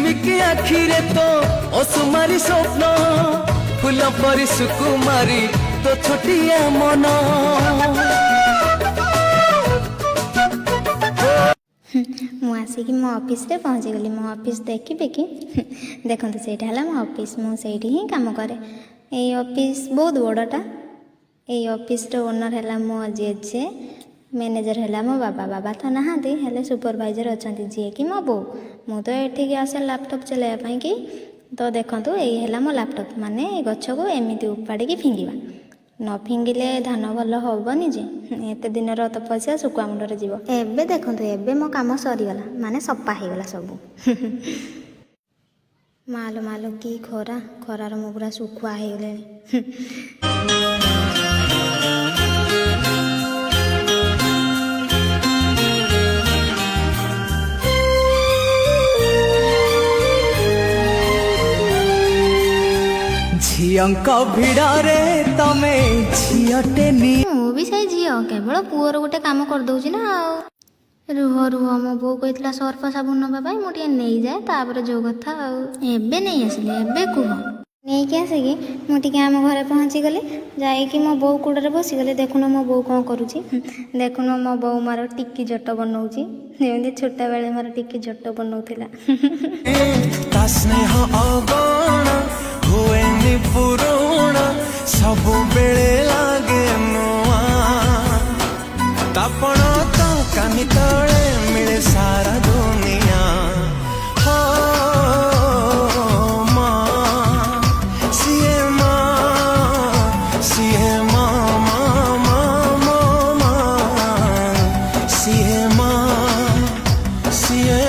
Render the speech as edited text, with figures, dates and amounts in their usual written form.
ଝିଲିକି ଆଖିରେ ତ ଅସୁମାରୀ ସ୍ୱପ୍ନ ଫୁଲ ପରି ସୁକୁମାରୀ ତ ଛୋଟିଆ ମନ। ମୁଁ ଆସିକି ମୋ ଅଫିସରେ ପହଞ୍ଚିଗଲି। ମୋ ଅଫିସ ଦେଖିବେ କି ଦେଖନ୍ତୁ ସେଇଟା ହେଲା ମୋ ଅଫିସ। ମୁଁ ସେଇଠି ହିଁ କାମ କରେ। ଏଇ ଅଫିସ ବହୁତ ବଡ଼ଟା। ଏଇ ଅଫିସର ଓନର ହେଲା ମୋ ଜେଜେ, ମ୍ୟାନେଜର ହେଲା ମୋ ବାବା। ବାବା ତ ନାହାନ୍ତି, ହେଲେ ସୁପରଭାଇଜର ଅଛନ୍ତି ଯିଏକି ମୋ ବୋଉ। ମୁଁ ତ ଏଠିକି ଆସେ ଲ୍ୟାପଟପ୍ ଚଲାଇବା ପାଇଁକି। ତ ଦେଖନ୍ତୁ ଏଇ ହେଲା ମୋ ଲ୍ୟାପଟପ୍। ମାନେ ଏ ଗଛକୁ ଏମିତି ଉପାଡ଼ିକି ଫିଙ୍ଗିବା, ନ ଫିଙ୍ଗିଲେ ଧାନ ଭଲ ହେବନି ଯେ। ଏତେ ଦିନର ତପସ୍ୟା ଶୁଖୁଆ ମୁଣ୍ଡରେ ଯିବ। ଏବେ ଦେଖନ୍ତୁ ଏବେ ମୋ କାମ ସରିଗଲା, ମାନେ ସଫା ହେଇଗଲା ସବୁ। ମାଲୋ ମାଲୋ କି ଖରା, ଖରାର ମୁଁ ପୁରା ଶୁଖୁଆ ହେଇଗଲେଣି। ଝିଅଙ୍କ ଭିଡ଼ରେ ତମେ ଝିଅଟେ ମୁଁ ବି ସେଇ ଝିଅ, କେବଳ ପୁଅର ଗୋଟେ କାମ କରିଦେଉଛି ନା ଆଉ। ରୁହ ରୁହ, ମୋ ବୋଉ କହିଥିଲା ସର୍ଫ ସାବୁନ ନେବା ପାଇଁ, ମୁଁ ଟିକେ ନେଇଯାଏ ତାପରେ ଯୋଉ କଥା ଆଉ। ଏବେ ନେଇ ଆସିଲି, ଏବେ କୁହ। ନେଇକି ଆସିକି ମୁଁ ଟିକେ ଆମ ଘରେ ପହଞ୍ଚିଗଲି। ଯାଇକି ମୋ ବୋଉ କୋଡ଼ରେ ବସିଗଲି। ଦେଖୁନ ମୋ ବୋଉ କ'ଣ କରୁଛି। ଦେଖୁନ ମୋ ବୋଉ ମୋର ଟିକି ଝୋଟ ବନଉଛି, ଯେମିତି ଛୋଟବେଳେ ମୋର ଟିକି ଝୋଟ ବନଉଥିଲା। ତା ସ୍ନେହ ଅଗଣ ହୁଏନି ପୁରୁଣା, ସବୁବେଳେ ଲାଗେ ନୂଆ। ତାପଣ ତ କାନି ତଳେ ମିଳେ ସାରା ଦୁନିଆ। ହୋ ମା ସିଏ ମା, ସିଏ ମା ମା ମା ମା ମା, ସିଏ ମା, ସିଏ